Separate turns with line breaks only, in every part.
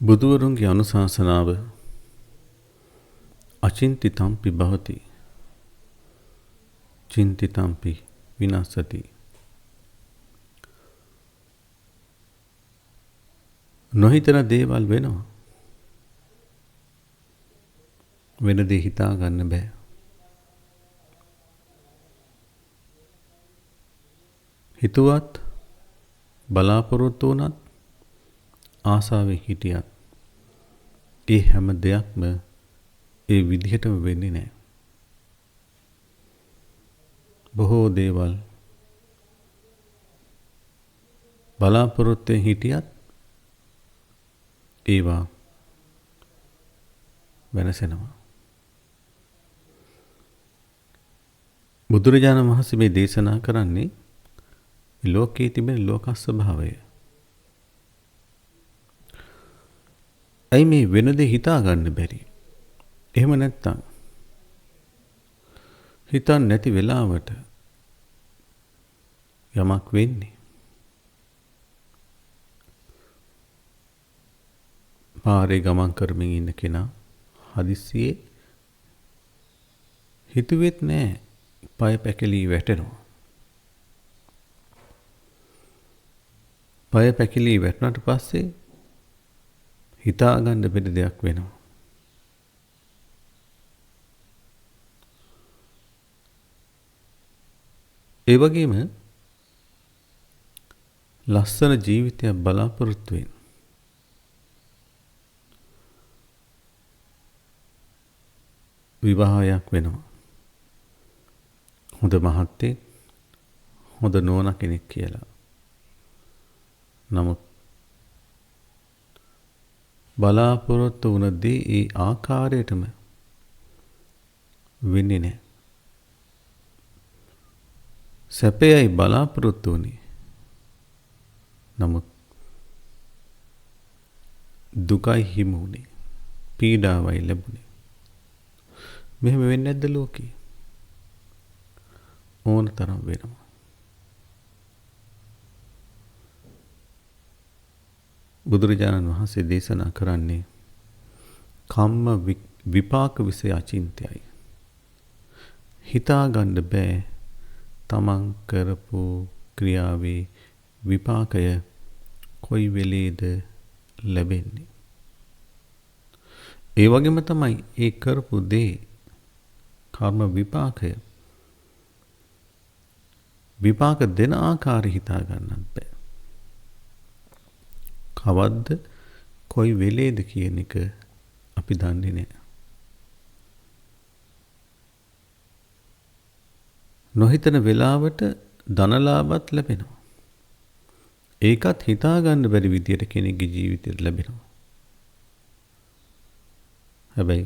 බුදුවරුන්ගේ අනුශාසනාව අචින්තිතම්පි භවති චින්තිතම්පි විනාශති. නොහිතන දේවල් වෙනවා. වෙන දේ හිතා ගන්න බෑ. හිතුවත් බලාපොරොත්තු වුණත් ආසාවෙන් හිටියත් ඒ හැම දෙයක්ම ඒ විදිහටම වෙන්නේ නැහැ. බොහෝ දේවල් බලාපොරොත්තුෙන් හිටියත් ඒවා වෙනසෙනවා. බුදුරජාණන් වහන්සේ මේ දේශනා කරන්නේ ලෝකයේ තිබෙන ලෝක ස්වභාවය. ඇයි මේ වෙන දේ හිතා ගන්න බැරි? එහෙම නැත්තම් හිතන් නැති වෙලාවට යමක් වෙන්නේ. පාරේ ගමන් කරමින් ඉන්න කෙනා හදිස්සියේ හිතුවෙත් නෑ පය පැකිලී වැටෙනවා. පය පැකිලී වැටුණාට පස්සේ හිතා ගන්න බැරි දෙයක් වෙනවා. ඒ වගේම ලස්සන ජීවිතයක් බලාපොරොත්තු වෙන විවාහයක් වෙනවා. හොඳ මහත්තයෙක්, හොඳ නෝනා කෙනෙක් කියලා. නමුත් බලාපොරොත්තු වුණ දේ ඒ ආකාරයටම වෙන්නේ නැහැ. සැපයයි බලාපොරොත්තු වුණේ. නමුත් දුකයි හිමි වුණේ. පීඩාවයි ලැබුණේ. මෙහෙම වෙන්නේ නැද්ද ලෝකේ? ඕන තරම් වෙනවා. බුදුරජාණන් වහන්සේ දේශනා කරන්නේ කම්ම විපාක විෂය අචින්තයයි. හිතා ගන්න බෑ තමන් කරපු ක්‍රියාවේ විපාකය කොයි වෙලේද ලැබෙන්නේ. ඒ වගේම තමයි ඒ කරපු දේ කර්ම විපාකය විපාක දෙන ආකාරය හිතා ගන්නත් බෑ. කවද්ද කොයි වෙලේද කියන එක අපි දන්නේ නැහැ. නොහිතන වෙලාවට ධනලාභත් ලැබෙනවා. ඒකත් හිතා ගන්න බැරි විදියට කෙනෙක්ගේ ජීවිතේට ලැබෙනවා. හැබැයි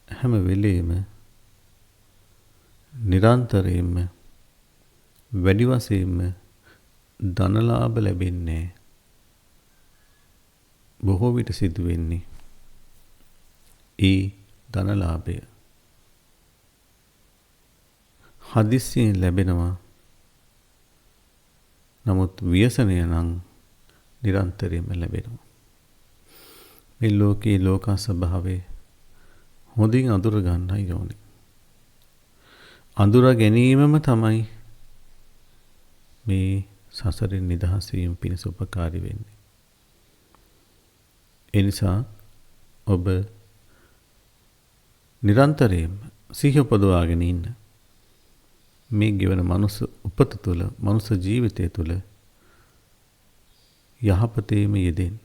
හැම වෙලේම නිරන්තරයෙන්ම වැඩි වශයෙන්ම ධනලාභ ලැබෙන්නේ බොහෝ විට සිදු වෙන්නේ ඒ ධනලාභය හදිස්සියෙන් ලැබෙනවා. නමුත් ව්‍යසනය නම් නිරන්තරයෙන්ම ලැබෙනවා. මේ ලෝකේ ලෝක ස්වභාවය හොඳින් අඳුර ගන්නයි ඕනේ. අඳුර ගැනීමම තමයි මේ සසරින් නිදහස් වීම පිණිස උපකාරී වෙන්නේ. ඒ නිසා ඔබ නිරන්තරයෙන්ම සිහිය උපදවාගෙන ඉන්න. මේ ගෙවන මනුස්ස උපත තුළ, මනුස්ස ජීවිතය තුළ යහපතේම යෙදෙන්න.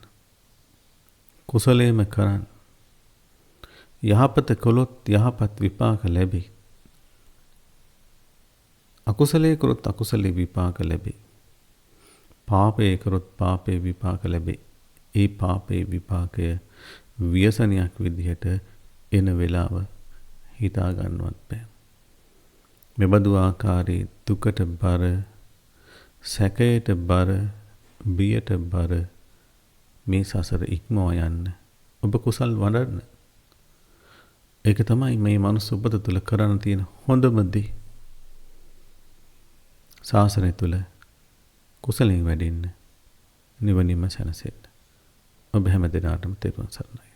කුසලයේම කරන්න. යහපත කළොත් යහපත් විපාක ලැබේ. අකුසලයේ කරොත් අකුසලයේ විපාක ලැබේ. පාපයේ කරොත් පාපයේ විපාක ලැබේ. ඒ පාපයේ විපාකය ව්‍යසනයක් විදිහට එන වෙලාව හිතා ගන්නවත් බෑ. මෙබඳු ආකාරයේ දුකට බර, සැකයට බර, බියට බර මේ සසර ඉක්මවා යන්න ඔබ කුසල් වඩන්න. ඒක තමයි මේ මනුස්ස උපත තුළ කරන්න තියෙන හොඳම දේ. ශාසනය තුළ කුසලයෙන් වැඩෙන්න, නිවනින්ම සැනසෙන්න. ඔබ හැම දිනාටම තෙරුවන් සරණයි.